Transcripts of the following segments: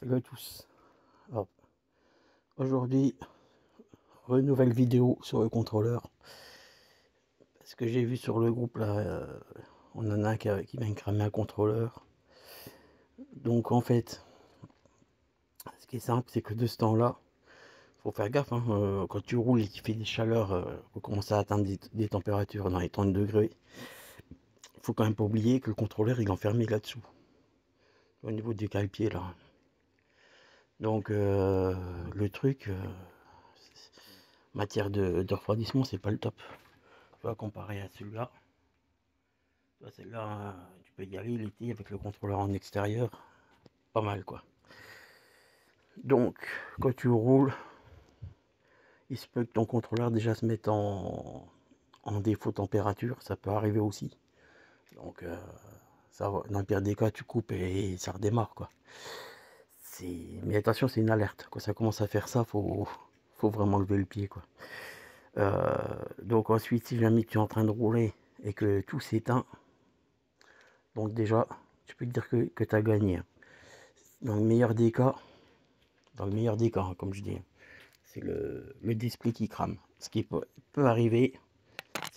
Salut à tous. Alors, aujourd'hui, nouvelle vidéo sur le contrôleur. Parce que j'ai vu sur le groupe là, on en a un qui vient de cramer un contrôleur. Donc en fait, ce qui est simple, c'est que de ce temps-là, faut faire gaffe. Hein, quand tu roules et qu'il fait des chaleurs, faut commencer à atteindre des températures dans les 30 degrés. Faut quand même pas oublier que le contrôleur il est enfermé là-dessous, au niveau du cale-pied là. Donc le truc, matière de refroidissement, c'est pas le top. Tu vois, comparé à celui-là. Celle-là, tu peux y aller l'été avec le contrôleur en extérieur, pas mal quoi. Donc, quand tu roules, il se peut que ton contrôleur déjà se mette en défaut température, ça peut arriver aussi. Donc, ça va. Dans le pire des cas, tu coupes et ça redémarre quoi. Mais attention, c'est une alerte. Quand ça commence à faire ça, faut vraiment lever le pied quoi. Donc ensuite, si jamais tu es en train de rouler et que tout s'éteint, donc déjà, tu peux te dire que tu as gagné. Dans le meilleur des cas, hein, comme je dis, c'est le display qui crame. Ce qui peut arriver,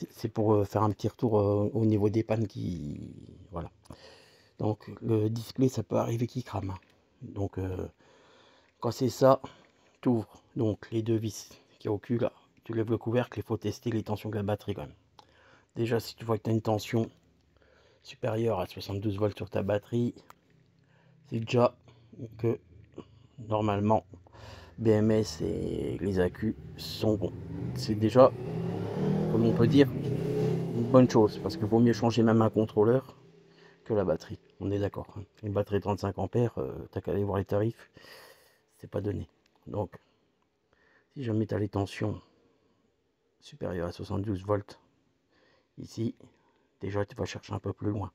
c'est pour faire un petit retour au niveau des pannes qui... Voilà. Donc le display, ça peut arriver qui crame. Donc quand c'est ça, tu ouvres donc les deux vis qui ont au cul là. Tu lèves le couvercle, il faut tester les tensions de la batterie quand même. Déjà, si tu vois que tu as une tension supérieure à 72 volts sur ta batterie, c'est déjà que normalement BMS et les accus sont bons. C'est déjà, comme on peut dire, une bonne chose, parce qu'il vaut mieux changer même un contrôleur que la batterie. On est d'accord. Une batterie 35 ampères, t'as qu'à aller voir les tarifs, c'est pas donné. Donc, si jamais tu as les tensions supérieures à 72 volts, ici, déjà tu vas chercher un peu plus loin.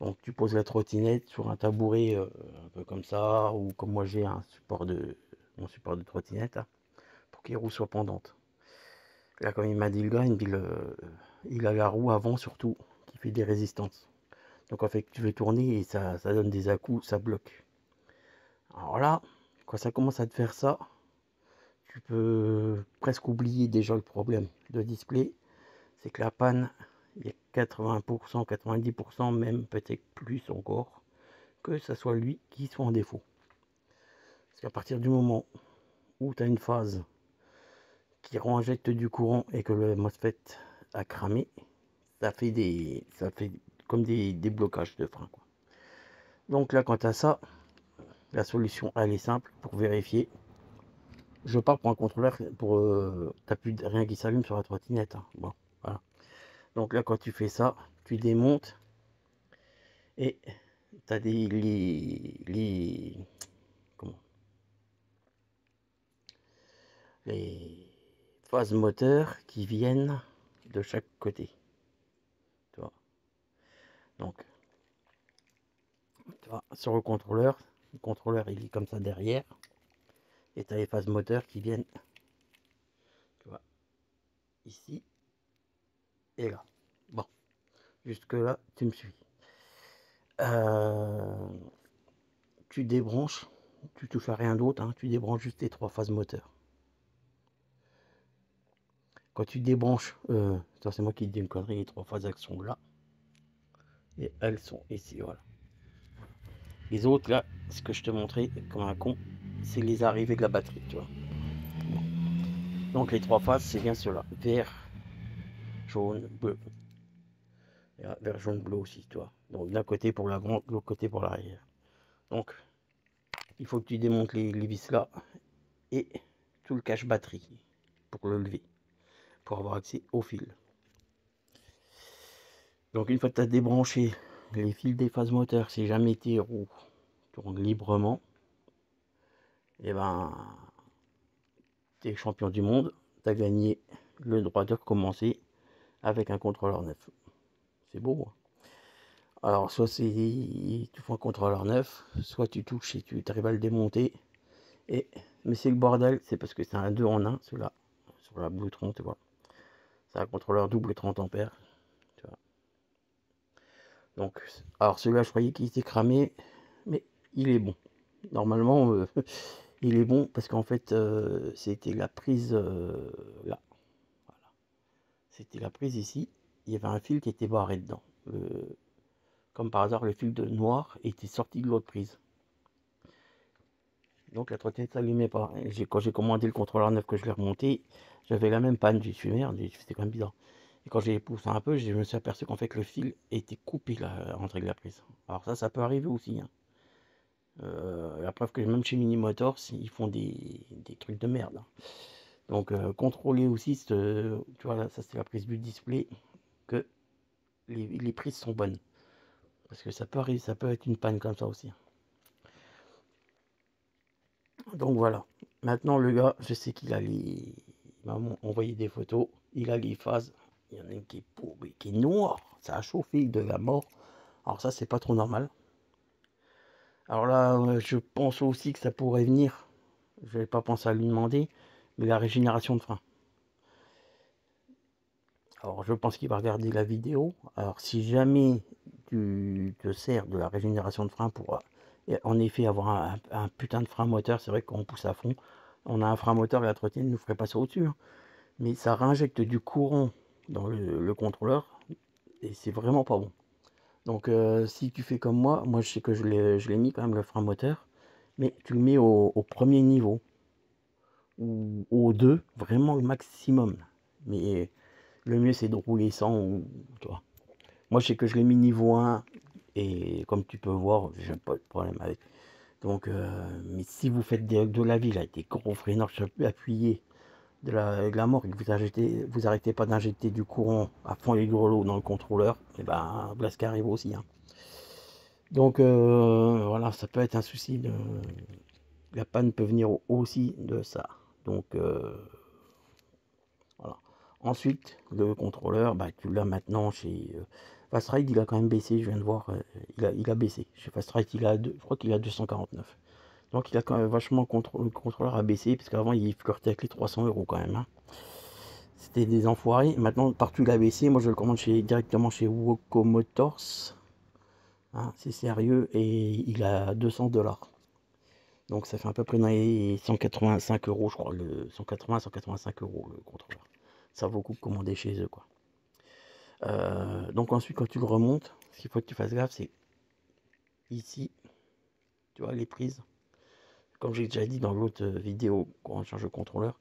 Donc tu poses la trottinette sur un tabouret un peu comme ça, ou comme moi j'ai mon support de trottinette, là, pour que les roues soient pendantes. Là, comme il m'a dit le gars, il a la roue avant surtout qui fait des résistances. Donc en fait, tu veux tourner et ça donne des à-coups, ça bloque. Alors là, quand ça commence à te faire ça, tu peux presque oublier déjà le problème de display. C'est que la panne, il y a 80%, 90%, même peut-être plus encore, que ça soit lui qui soit en défaut. Parce qu'à partir du moment où tu as une phase qui réinjecte du courant et que le MOSFET a cramé, ça fait comme des blocages de frein quoi. Donc là, quand tu as ça, la solution elle est simple pour vérifier. Je pars pour un contrôleur pour t'as plus rien qui s'allume sur la trottinette. Hein. Bon, voilà. Donc là, quand tu fais ça, tu démontes et tu as comment, les phases moteurs qui viennent de chaque côté. Tu vois. Donc, tu vois, sur le contrôleur il est comme ça derrière et tu as les phases moteurs qui viennent, tu vois, ici et là. Bon, jusque là, tu me suis. Tu débranches, tu touches à rien d'autre, hein, tu débranches juste les trois phases moteurs. Quand tu débranches, ça c'est moi qui dis une connerie, les trois phases elles sont là et elles sont ici, voilà. Les autres là, ce que je te montrais comme un con, c'est les arrivées de la batterie, tu vois. Donc les trois phases, c'est bien cela, vert, jaune, bleu. Et vert, jaune, bleu aussi, tu vois. Donc d'un côté pour l'avant, de l'autre côté pour l'arrière. Donc il faut que tu démontes les vis là et tout le cache batterie pour le lever, pour avoir accès au fil. Donc une fois que tu as débranché les fils des phases moteurs, si jamais tes roues tournent librement, et ben tu es champion du monde, tu as gagné le droit de recommencer avec un contrôleur neuf. C'est beau. Hein. Alors soit tu fais un contrôleur neuf, soit tu touches et tu arrives à le démonter. Mais c'est le bordel, c'est parce que c'est un 2 en 1, celui-là, sur la Bluetron, tu vois. C'est un contrôleur double 30 ampères, tu vois. Donc, alors celui-là, je croyais qu'il était cramé, mais il est bon. Normalement, il est bon parce qu'en fait, c'était la prise là. Voilà. C'était la prise ici. Il y avait un fil qui était barré dedans. Comme par hasard, le fil de noir était sorti de l'autre prise. Donc la trottinette s'allumait pas. Quand j'ai commandé le contrôleur neuf que je l'ai remonté, j'avais la même panne. J'ai dit merde, c'était quand même bizarre. Et quand j'ai poussé un peu, je me suis aperçu qu'en fait le fil était coupé là, à l'entrée de la prise. Alors ça peut arriver aussi, hein. La preuve que même chez Mini Motors, ils font des trucs de merde, hein. Donc contrôler aussi, tu vois là, ça c'est la prise du display, que les prises sont bonnes. Parce que ça peut arriver, ça peut être une panne comme ça aussi. Donc voilà. Maintenant le gars, je sais qu'il a les. Il m'a envoyé des photos. Il a les phases. Il y en a une qui est pourrie, qui est noire. Ça a chauffé de la mort. Alors ça, c'est pas trop normal. Alors là, je pense aussi que ça pourrait venir. Je n'avais pas pensé à lui demander. Mais la régénération de frein. Alors je pense qu'il va regarder la vidéo. Alors si jamais tu te sers de la régénération de frein pour en effet avoir un putain de frein moteur, c'est vrai qu'on pousse à fond. On a un frein moteur et la trottinette ne nous ferait passer au-dessus, hein. Mais ça réinjecte du courant dans le contrôleur et c'est vraiment pas bon. Donc si tu fais comme moi je sais que je l'ai mis quand même le frein moteur, mais tu le mets au premier niveau ou au 2, vraiment le maximum. Mais le mieux c'est de rouler sans ou toi. Moi je sais que je l'ai mis niveau 1 et comme tu peux voir, j'ai pas de problème avec. Donc mais si vous faites de la ville avec des gros freineurs appuyés de la mort et que vous arrêtez pas d'injecter du courant à fond les grelots dans le contrôleur, et ben Blasque arrive aussi, hein. Donc voilà, ça peut être un souci de. La panne peut venir aussi de ça. Donc voilà. Ensuite, le contrôleur, bah, tu l'as maintenant chez Fast Ride, il a quand même baissé, je viens de voir, il a baissé. Chez Fast Ride, je crois qu'il a 249. Donc il a quand même vachement le contrôleur a baissé, parce qu'avant il flirtait avec les 300 € quand même, hein. C'était des enfoirés. Maintenant, partout il a baissé. Moi, je le commande directement chez Woko Motors, hein, c'est sérieux. Et il a 200 $. Donc, ça fait à peu près dans les 185 €, je crois. 180-185 € le contrôleur. Ça vaut le coup de commander chez eux, quoi. Donc, ensuite, quand tu le remontes, ce qu'il faut que tu fasses gaffe, c'est ici, tu vois, les prises. Comme j'ai déjà dit dans l'autre vidéo, quand on change le contrôleur,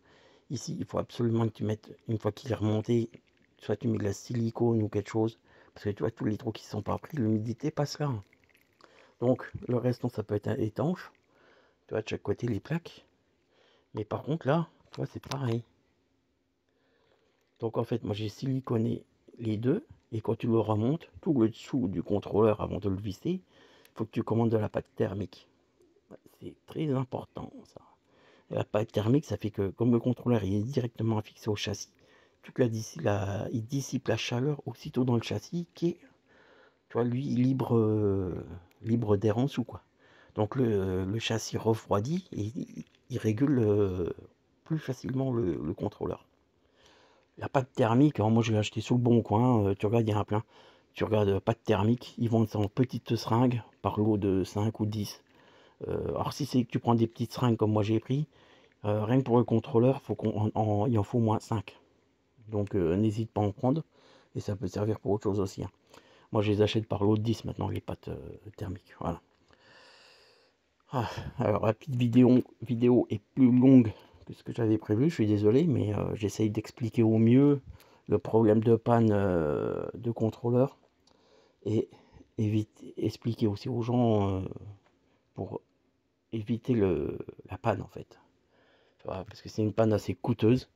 ici, il faut absolument que tu mettes, une fois qu'il est remonté, soit tu mets de la silicone ou quelque chose, parce que tu vois, tous les trous qui ne sont pas pris, l'humidité passe là. Donc, le restant, ça peut être étanche. Tu vois, de chaque côté, les plaques. Mais par contre, là, tu vois, c'est pareil. Donc, en fait, moi, j'ai siliconé les deux. Et quand tu le remontes, tout le dessous du contrôleur, avant de le visser, il faut que tu commandes de la pâte thermique. C'est très important, ça. Et la pâte thermique, ça fait que, comme le contrôleur il est directement fixé au châssis, il dissipe la chaleur aussitôt dans le châssis qui est, tu vois, lui, libre d'air en dessous, quoi. Donc le châssis refroidit et il régule plus facilement le contrôleur. La pâte thermique, alors moi je l'ai acheté sur le bon coin, tu regardes, il y en a plein. Tu regardes pâte thermique, ils vendent ça en petites seringues par lot de 5 ou 10. Alors si c'est que tu prends des petites seringues comme moi j'ai pris, rien que pour le contrôleur, il en faut au moins 5. Donc n'hésite pas à en prendre. Et ça peut servir pour autre chose aussi, hein. Moi je les achète par lot de 10 maintenant, les pâtes thermiques. Voilà. Ah, alors la petite vidéo est plus longue que ce que j'avais prévu, je suis désolé, mais j'essaye d'expliquer au mieux le problème de panne de contrôleur et expliquer aussi aux gens pour éviter la panne en fait. Voilà, parce que c'est une panne assez coûteuse.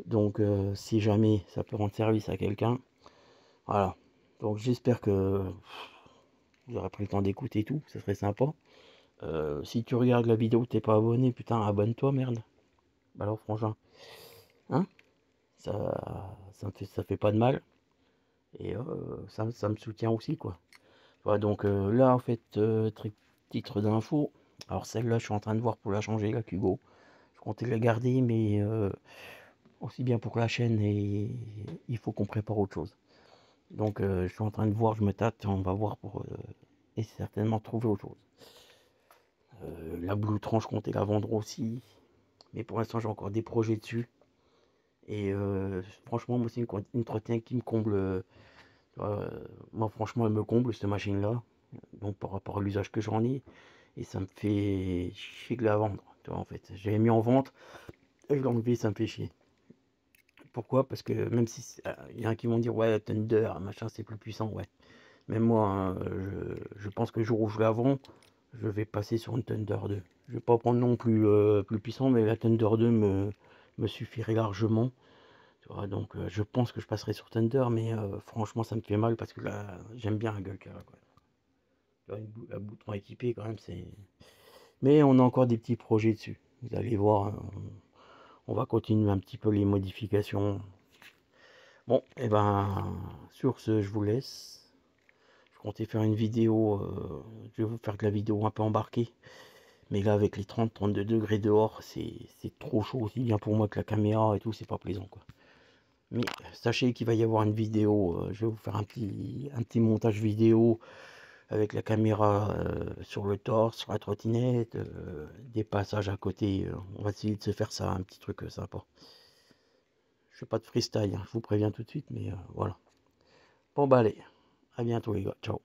Donc si jamais ça peut rendre service à quelqu'un, voilà. Donc j'espère que vous aurez pris le temps d'écouter tout, ça serait sympa. Si tu regardes la vidéo, t'es pas abonné, putain, abonne-toi, merde. Bah alors, frangin, hein, ça fait pas de mal. Et ça me soutient aussi, quoi. Voilà, donc là, en fait, titre d'info. Alors celle-là, je suis en train de voir pour la changer, la Kugo. Je comptais la garder, mais aussi bien pour la chaîne, et il faut qu'on prépare autre chose. Donc je suis en train de voir, je me tâte, on va voir pour et certainement trouver autre chose. La Blue Tran, je comptais la vendre aussi. Mais pour l'instant, j'ai encore des projets dessus. Et franchement, moi, c'est une trottinette qui me comble. Moi, franchement, elle me comble, cette machine-là. Donc, par rapport à l'usage que j'en ai. Et ça me fait chier de la vendre. Tu vois, en fait, j'avais mis en vente. Et je l'ai enlevé, ça me fait chier. Pourquoi? Parce que même si il y en a qui vont dire ouais Thunder machin c'est plus puissant, ouais. Même moi hein, je pense que le jour où je la vends, je vais passer sur une Thunder 2. Je vais pas prendre non plus plus puissant, mais la Thunder 2 me suffirait largement. Tu vois, donc je pense que je passerai sur Thunder, mais franchement ça me fait mal parce que là j'aime bien la gueule qu'elle a quoi. Tu vois, la bouton équipée quand même c'est. Mais on a encore des petits projets dessus. Vous allez voir, hein, on va continuer un petit peu les modifications. Bon, et ben, sur ce, je vous laisse. Je comptais faire une vidéo, je vais vous faire de la vidéo un peu embarquée. Mais là, avec les 30-32 degrés dehors, c'est trop chaud aussi bien pour moi que la caméra et tout, c'est pas plaisant quoi. Mais sachez qu'il va y avoir une vidéo, je vais vous faire un petit montage vidéo avec la caméra sur le torse, sur la trottinette, des passages à côté. On va essayer de se faire ça, un petit truc sympa. Je fais pas de freestyle, hein, je vous préviens tout de suite, mais voilà. Bon bah allez, à bientôt les gars, ciao.